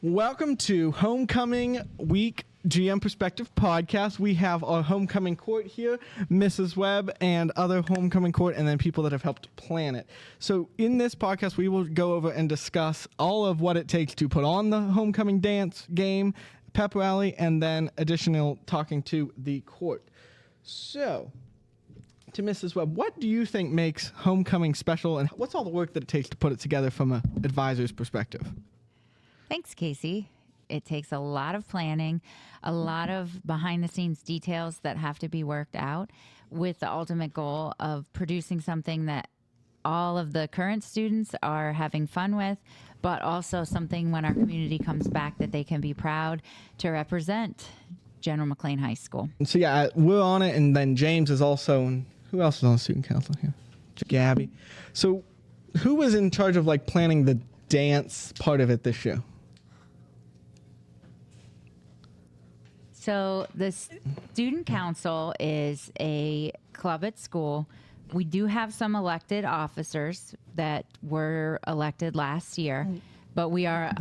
Welcome to Homecoming Week GM Perspective Podcast. We have our homecoming court here, Mrs. Webb, and other homecoming court, and then people that have helped plan it. So in this podcast, we will go over and discuss all of what it takes to put on the homecoming dance, game, pep rally, and then additional talking to the court. So, to Mrs. Webb, what do you think makes homecoming special, and what's all the work that it takes to put it together from an advisor's perspective? Thanks, Kasey. It takes a lot of planning, a lot of behind-the-scenes details that have to be worked out with the ultimate goal of producing something that all of the current students are having fun with, but also something when our community comes back that they can be proud to represent General Mclane High School. So yeah, we're on it, and then James is also, and who else is on the student council here? Gabby. So who was in charge of like planning the dance part of it this year? So the student council is a club at school. We do have some elected officers that were elected last year, but we are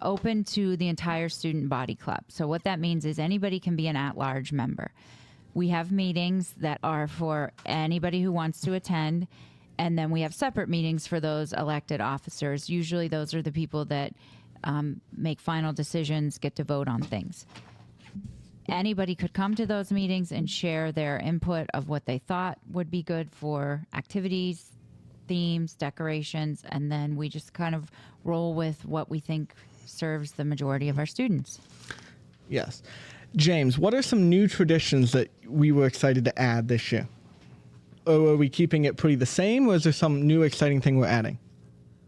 open to the entire student body club. So what that means is anybody can be an at-large member. We have meetings that are for anybody who wants to attend, and then we have separate meetings for those elected officers. Usually those are the people that make final decisions, get to vote on things. Anybody could come to those meetings and share their input of what they thought would be good for activities, themes, decorations, and then we just kind of roll with what we think serves the majority of our students. Yes. James, what are some new traditions that we were excited to add this year? Or are we keeping it pretty the same, or is there some new exciting thing we're adding?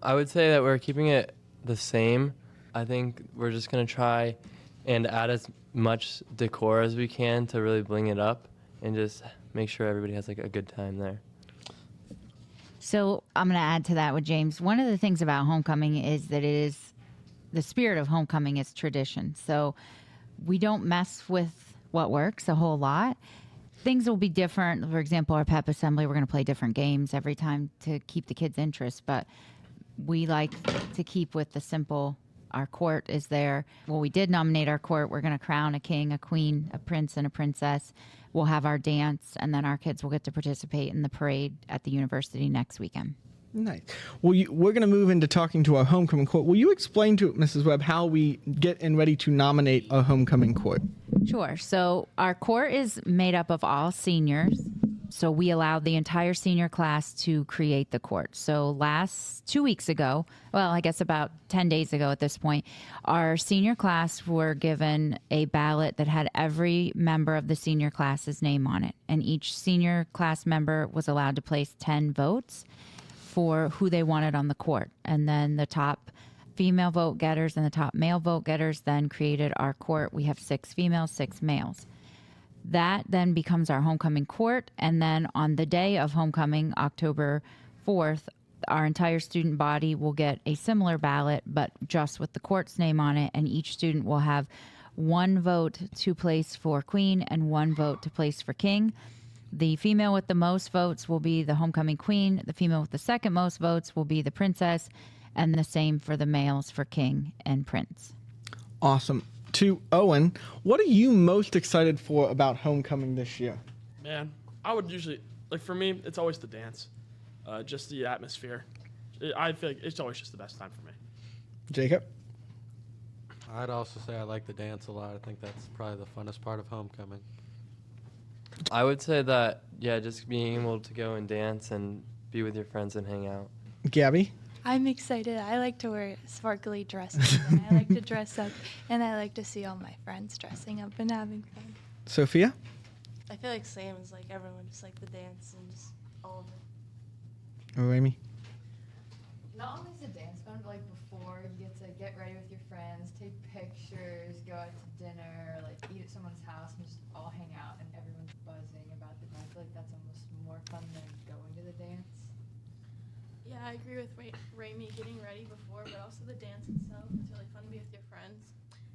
I would say that we're keeping it the same. I think we're just going to try and add as much decor as we can to really bling it up and just make sure everybody has like a good time there. So I'm going to add to that with James. One of the things about homecoming is that it is the spirit of homecoming is tradition. So we don't mess with what works a whole lot. Things will be different. For example, our pep assembly, we're going to play different games every time to keep the kids' interest, but we like to keep with the simple. Our court is there. Well, we did nominate our court. We're going to crown a king, a queen, a prince, and a princess. We'll have our dance, and then our kids will get to participate in the parade at the university next weekend. Nice. Well, we're going to move into talking to our homecoming court. Will you explain to Mrs. Webb how we get in ready to nominate our homecoming court? Sure. So our court is made up of all seniors. So we allowed the entire senior class to create the court. So 2 weeks ago, well, I guess about 10 days ago at this point, our senior class were given a ballot that had every member of the senior class's name on it. And each senior class member was allowed to place 10 votes for who they wanted on the court. And then the top female vote getters and the top male vote getters then created our court. We have 6 females, 6 males. That then becomes our homecoming court. And then on the day of homecoming, October 4th, our entire student body will get a similar ballot, but just with the court's name on it. And each student will have 1 vote to place for queen and 1 vote to place for king. The female with the most votes will be the homecoming queen. The female with the second most votes will be the princess. And the same for the males for king and prince. Awesome. To Owen, what are you most excited for about homecoming this year? Man, I would usually, like for me, it's always the dance, just the atmosphere. I feel like it's always just the best time for me. Jacob? I'd also say I like the dance a lot. I think that's probably the funnest part of homecoming. I would say that, yeah, just being able to go and dance and be with your friends and hang out. Gabby? I'm excited. I like to wear sparkly dresses, and I like to dress up, and I like to see all my friends dressing up and having fun. Sophia? I feel like same as like everyone, just like the dance and just all of it. Or Amy? Not only is the dance fun, but like before you get to get ready with your friends, take pictures, go out to dinner, like eat at someone's house and just all hang out and everyone's buzzing about the dance. I feel like that's almost more fun than going to the dance. Yeah, I agree with Ramey getting ready before, but also the dance itself. It's really fun to be with your friends.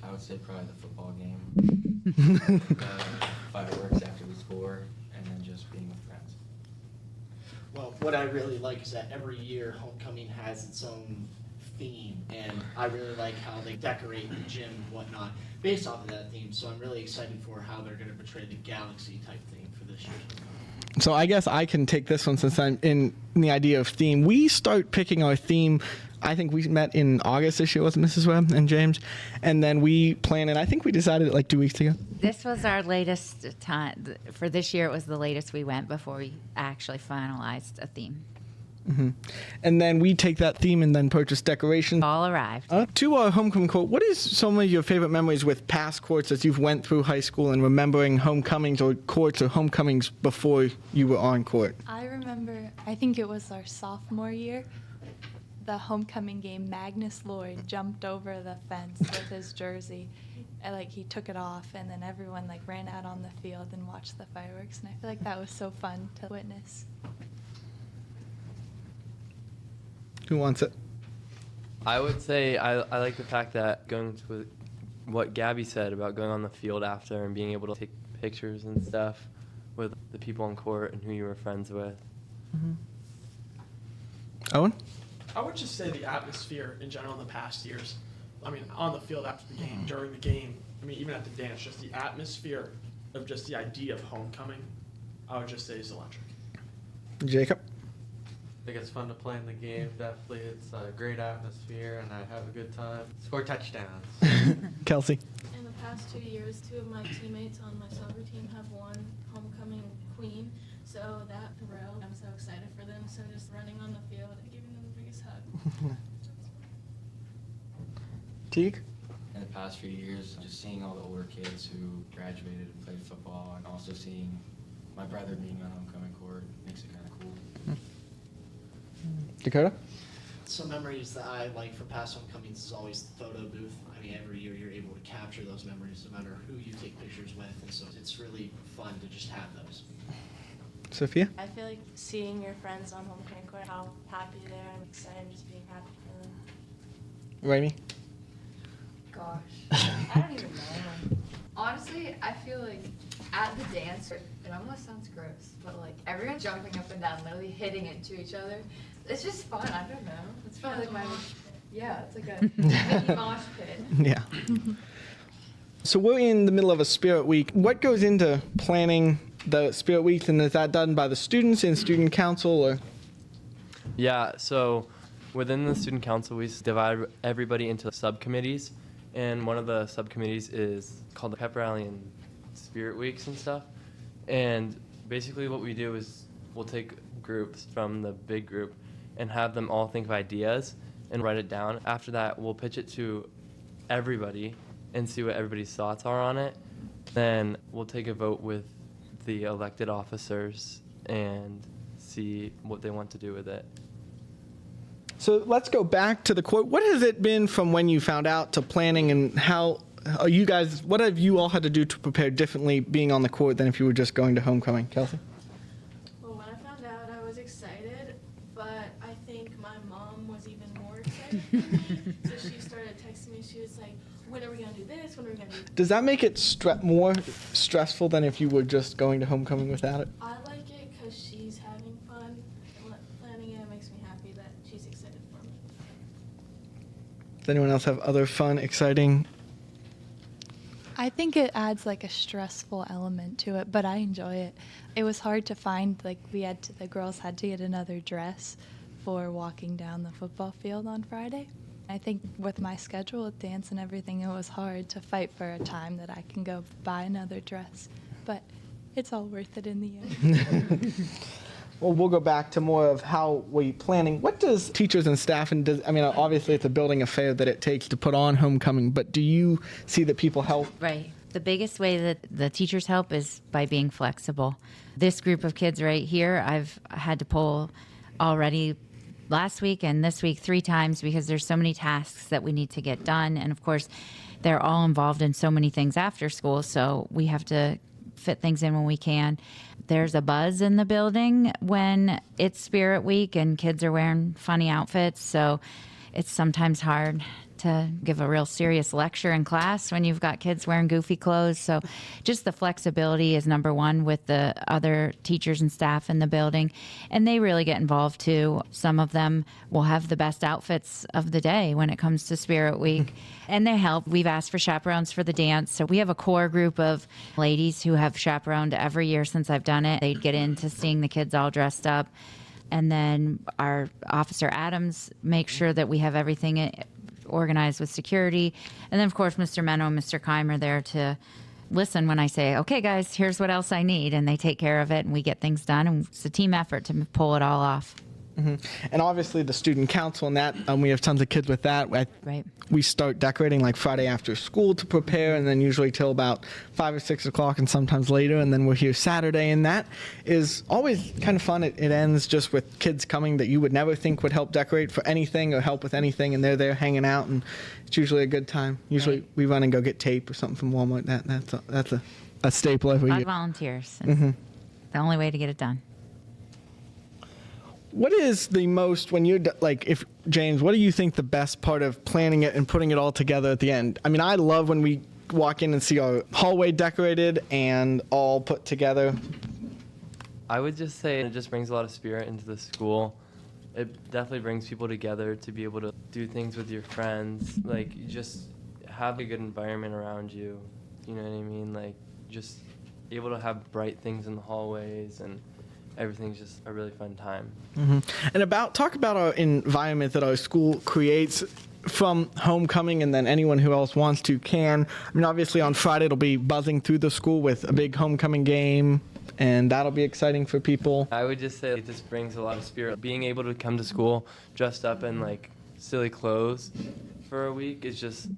I would say probably the football game, fireworks after we score, and then just being with friends. Well, what I really like is that every year homecoming has its own theme, and I really like how they decorate the gym and whatnot based off of that theme. So I'm really excited for how they're going to portray the galaxy type theme for this year's homecoming. So I guess I can take this one since I'm in the idea of theme. We start picking our theme. I think we met in August this year with Mrs. Webb and James, and then we planned it. I think we decided it like 2 weeks ago. This was our latest time. For this year, it was the latest we went before we actually finalized a theme. And then we take that theme and then purchase decorations. All arrived. To our homecoming court, what is some of your favorite memories with past courts as you've went through high school and remembering homecomings or courts or homecomings before you were on court? I remember, I think it was our sophomore year, the homecoming game. Magnus Lloyd jumped over the fence with his jersey. And, like, he took it off, and then everyone like ran out on the field and watched the fireworks. And I feel like that was so fun to witness. Who wants it? I would say I like the fact that going to what Gabby said about going on the field after and being able to take pictures and stuff with the people on court and who you were friends with. Owen? I would just say the atmosphere in general in the past years. I mean, on the field after the game, during the game, I mean, even at the dance, just the atmosphere of just the idea of homecoming, I would just say is electric. Jacob? I think it's fun to play in the game. Definitely, it's a great atmosphere, and I have a good time. Score touchdowns. Kelsey? In the past 2 years, 2 of my teammates on my soccer team have won homecoming queen, so that thrill, I'm so excited for them. So just running on the field and giving them the biggest hug. Teague? In the past few years, just seeing all the older kids who graduated and played football, and also seeing my brother being on homecoming court makes it kind of cool. Dakota? Some memories that I like from past homecomings is always the photo booth. I mean, every year you're able to capture those memories no matter who you take pictures with, and so it's really fun to just have those. Sophia? I feel like seeing your friends on homecoming court, how happy they are, I'm excited just being happy for them. Ramey? Gosh, I don't even know. Honestly, I feel like at the dance, it almost sounds gross, but like everyone jumping up and down, literally hitting into each other. It's just fun. I don't know. It's fun. Like it's like a mini mosh pit. Yeah. So we're in the middle of a Spirit Week. What goes into planning the Spirit Week, and is that done by the students in student council, or? Yeah, so within the student council, we divide everybody into subcommittees, and one of the subcommittees is called the Pep Rally and Spirit Weeks and stuff. And basically what we do is we'll take groups from the big group and have them all think of ideas and write it down. After that, we'll pitch it to everybody and see what everybody's thoughts are on it. Then we'll take a vote with the elected officers and see what they want to do with it. So let's go back to the court. What has it been from when you found out to planning, and how are you guys, what have you all had to do to prepare differently being on the court than if you were just going to homecoming? Kelsey? Well, when I found out, I was excited, but I think my mom was even more excited than me. So she started texting me. She was like, when are we going to do this? When are we going to do this? Does that make it more stressful than if you were just going to homecoming without it? I like it because she's having fun. Planning it makes me happy that she's excited for me. Does anyone else have other fun, exciting? I think it adds like a stressful element to it, but I enjoy it. It was hard to find, like the girls had to get another dress for walking down the football field on Friday. I think with my schedule with dance and everything, it was hard to fight for a time that I can go buy another dress, but it's all worth it in the end. Well, we'll go back to more of how we planning. What does teachers and staff, and obviously it's a building affair that it takes to put on homecoming, but do you see that people help? Right. The biggest way that the teachers help is by being flexible. This group of kids right here, I've had to pull already last week and this week 3 times because there's so many tasks that we need to get done. And of course, they're all involved in so many things after school, so we have to fit things in when we can. There's a buzz in the building when it's Spirit Week and kids are wearing funny outfits, so it's sometimes hard to give a real serious lecture in class when you've got kids wearing goofy clothes. So just the flexibility is number one with the other teachers and staff in the building. And they really get involved too. Some of them will have the best outfits of the day when it comes to Spirit Week. And they help. We've asked for chaperones for the dance. So we have a core group of ladies who have chaperoned every year since I've done it. They get into seeing the kids all dressed up. And then our Officer Adams makes sure that we have everything organized with security. And then, of course, Mr. Menno and Mr. Kime are there to listen when I say, okay, guys, here's what else I need. And they take care of it, and we get things done. And it's a team effort to pull it all off. Mm-hmm. And obviously the student council and that, we have tons of kids with that. Right. We start decorating like Friday after school to prepare, and then usually till about 5 or 6 o'clock and sometimes later, and then we're here Saturday, and that is always kind of fun. It ends just with kids coming that you would never think would help decorate for anything or help with anything, and they're there hanging out, and it's usually a good time. Usually Right. we run and go get tape or something from Walmart. That's a staple every A lot year. of volunteers. It's the only way to get it done. What is the most, when you're like, if James, what do you think the best part of planning it and putting it all together at the end? I mean, I love when we walk in and see our hallway decorated and all put together. I would just say it just brings a lot of spirit into the school. It definitely brings people together to be able to do things with your friends. Like, you just have a good environment around you. You know what I mean? Like, just able to have bright things in the hallways, and everything's just a really fun time. Mm-hmm. And talk about our environment that our school creates from homecoming, and then anyone who else wants to can. I mean, obviously on Friday it'll be buzzing through the school with a big homecoming game, and that'll be exciting for people. I would just say it just brings a lot of spirit. Being able to come to school dressed up in like silly clothes for a week it just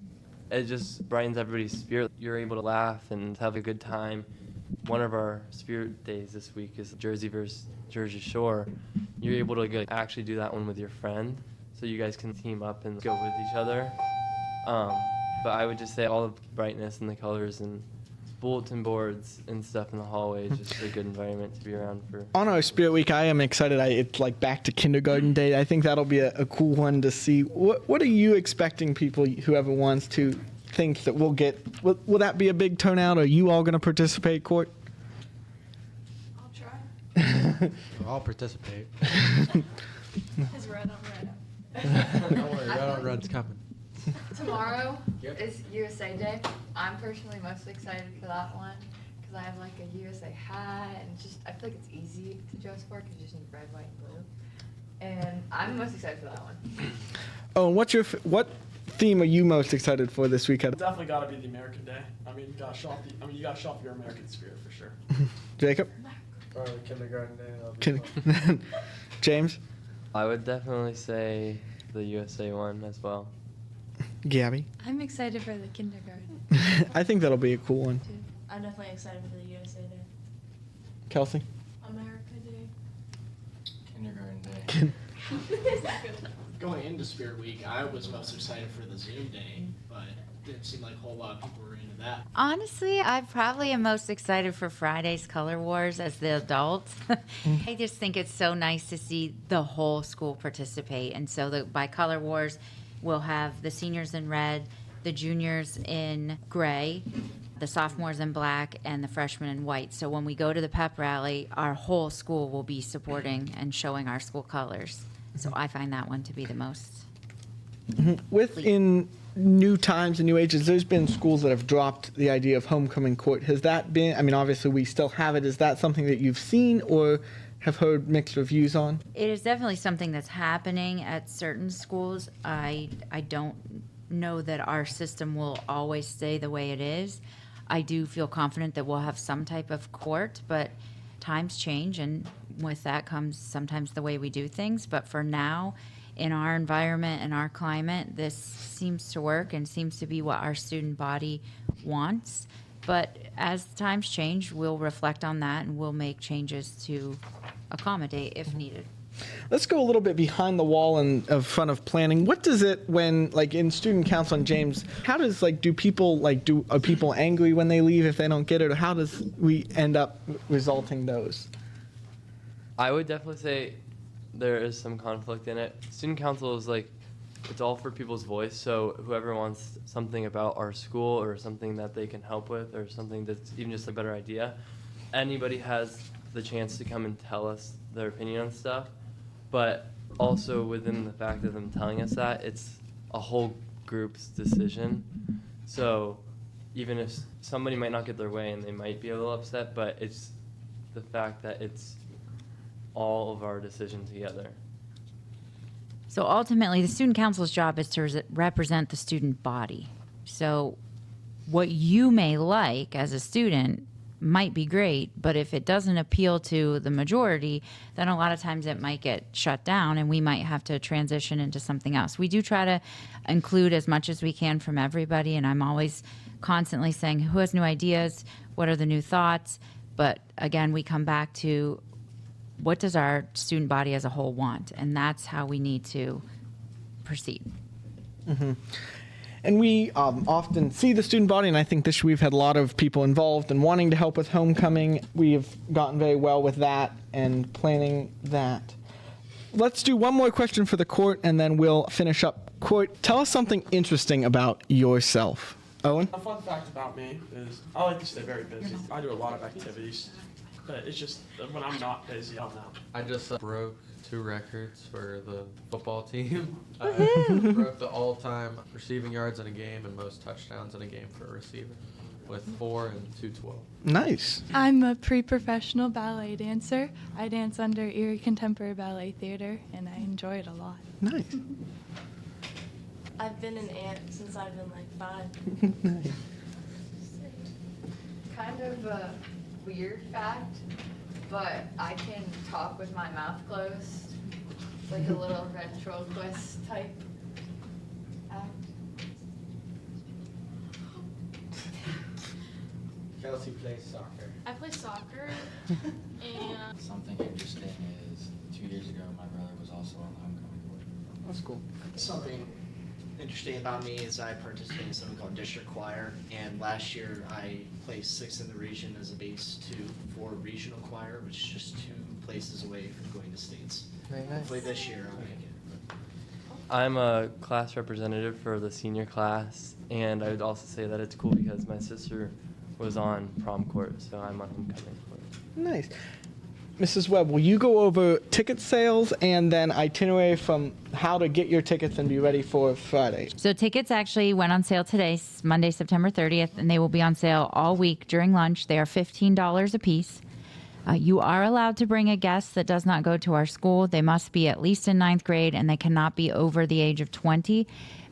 brightens everybody's spirit. You're able to laugh and have a good time. One of our spirit days this week is Jersey versus Jersey Shore. You're able to actually do that one with your friend, so you guys can team up and go with each other. But I would just say all the brightness and the colors and bulletin boards and stuff in the hallway is just a good environment to be around for. On our Spirit Week, I am excited. It's like back to kindergarten day. I think that'll be a cool one to see. What are you expecting people, whoever wants to, think that we'll get? Will that be a big turnout? Are you all going to participate, Court? I'll try. I'll participate. His red on red. Don't worry, Red on Red's coming. Tomorrow is USA Day. I'm personally most excited for that one because I have like a USA hat and just I feel like it's easy to dress for because you just need red, white, and blue. And I'm most excited for that one. Oh, and what theme are you most excited for this weekend? Definitely got to be the American Day. I mean, you got to show off you got to show off your American spirit for sure. Jacob? Probably kindergarten day. James? I would definitely say the USA one as well. Gabby? I'm excited for the kindergarten. I think that'll be a cool one. too. I'm definitely excited for the USA Day. Kelsey? America Day. Kindergarten day. Going into Spirit Week, I was most excited for the Zoom Day, but it didn't seem like a whole lot of people were into that. Honestly, I probably am most excited for Friday's Color Wars as the adult. I just think it's so nice to see the whole school participate. And so by Color Wars, we'll have the seniors in red, the juniors in gray, the sophomores in black, and the freshmen in white. So when we go to the pep rally, our whole school will be supporting and showing our school colors. So I find that one to be the most. Within new times and new ages, there's been schools that have dropped the idea of homecoming court. Has that been, I mean, obviously we still have it. Is that something that you've seen or have heard mixed reviews on? It is definitely something that's happening at certain schools. I don't know that our system will always stay the way it is. I do feel confident that we'll have some type of court, but times change, and with that comes sometimes the way we do things. But for now, in our environment and our climate, this seems to work and seems to be what our student body wants. But as times change, we'll reflect on that and we'll make changes to accommodate if needed. Let's go a little bit behind the wall and in front of planning. What does it when, like in student council and James, how does are people angry when they leave if they don't get it, or how does we end up resulting those? I would definitely say there is some conflict in it. Student council is like it's all for people's voice. So whoever wants something about our school or something that they can help with or something that's even just a better idea, anybody has the chance to come and tell us their opinion on stuff. But also within the fact of them telling us that, it's a whole group's decision. So even if somebody might not get their way and they might be a little upset, but it's the fact that it's all of our decision together. So ultimately, the student council's job is to represent the student body. So what you may like as a student might be great, but if it doesn't appeal to the majority, then a lot of times it might get shut down and we might have to transition into something else. We do try to include as much as we can from everybody, and I'm always constantly saying, who has new ideas? What are the new thoughts? But again, we come back to what does our student body as a whole want? And that's how we need to proceed. Mm-hmm. And we often see the student body, and I think this year we've had a lot of people involved and wanting to help with homecoming. We have gotten very well with that and planning that. Let's do one more question for the court, and then we'll finish up. Court, tell us something interesting about yourself. Owen? A fun fact about me is I like to stay very busy. I do a lot of activities, but it's just when I'm not busy, I don't know. I just broke 2 records for the football team. I broke the all-time receiving yards in a game and most touchdowns in a game for a receiver with 4 and 212. Nice. I'm a pre-professional ballet dancer. I dance under Erie Contemporary Ballet Theater, and I enjoy it a lot. Nice. I've been an aunt since I've been like 5. Nice. Kind of a weird fact, but I can talk with my mouth closed, like a little ventriloquist type act. Kelsey plays soccer. I play soccer, and Something interesting is 2 years ago, my brother was also on the homecoming board. That's cool. Something interesting about me is I participate in something called district choir, and last year I placed 6th in the region as a base for regional choir, which is just 2 places away from going to states. Very nice. Hopefully this year I'll make it. I'm a class representative for the senior class, and I would also say that it's cool because my sister was on prom court, so I'm on homecoming court. Nice. Mrs. Webb, will you go over ticket sales and then itinerary from how to get your tickets and be ready for Friday? So tickets actually went on sale today, Monday, September 30th, and they will be on sale all week during lunch. They are $15 a piece. You are allowed to bring a guest that does not go to our school. They must be at least in 9th grade, and they cannot be over the age of 20.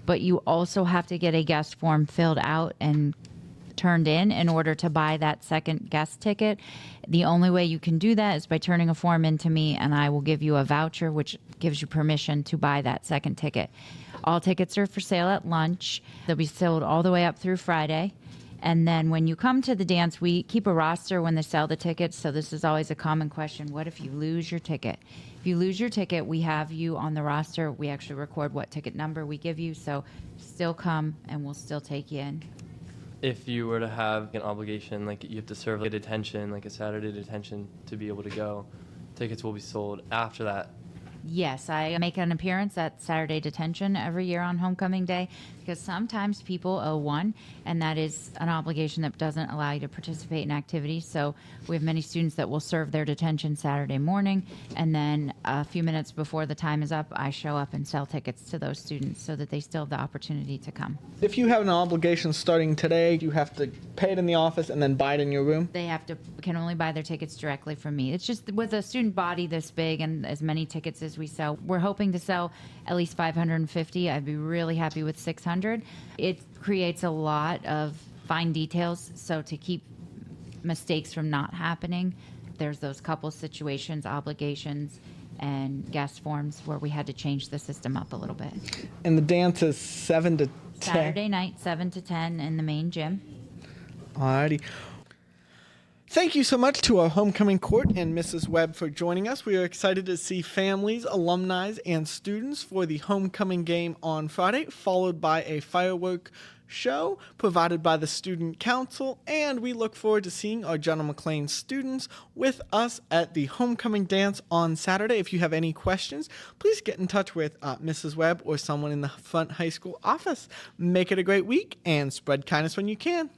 But you also have to get a guest form filled out and turned in order to buy that second guest ticket. The only way you can do that is by turning a form in to me, and I will give you a voucher, which gives you permission to buy that second ticket. All tickets are for sale at lunch. They'll be sold all the way up through Friday. And then when you come to the dance, we keep a roster when they sell the tickets. So this is always a common question. What if you lose your ticket? If you lose your ticket, we have you on the roster. We actually record what ticket number we give you. So still come, and we'll still take you in. If you were to have an obligation, like you have to serve a detention, like a Saturday detention to be able to go, tickets will be sold after that. Yes, I make an appearance at Saturday detention every year on homecoming day because sometimes people owe one, and that is an obligation that doesn't allow you to participate in activities. So we have many students that will serve their detention Saturday morning, and then a few minutes before the time is up, I show up and sell tickets to those students so that they still have the opportunity to come. If you have an obligation starting today, you have to pay it in the office and then buy it in your room? They can only buy their tickets directly from me. It's just with a student body this big and as many tickets as we sell, we're hoping to sell at least 550. I'd be really happy with 600. It creates a lot of fine details, so to keep mistakes from not happening, there's those couple situations, obligations, and guest forms where we had to change the system up a little bit. And the dance is 7 to 10? Saturday night, 7 to 10 in the main gym. Alrighty. Thank you so much to our homecoming court and Mrs. Webb for joining us. We are excited to see families, alumni, and students for the homecoming game on Friday, followed by a firework show provided by the Student Council, and we look forward to seeing our General Mclane students with us at the homecoming dance on Saturday. If you have any questions, please get in touch with Mrs. Webb or someone in the front high school office. Make it a great week and spread kindness when you can.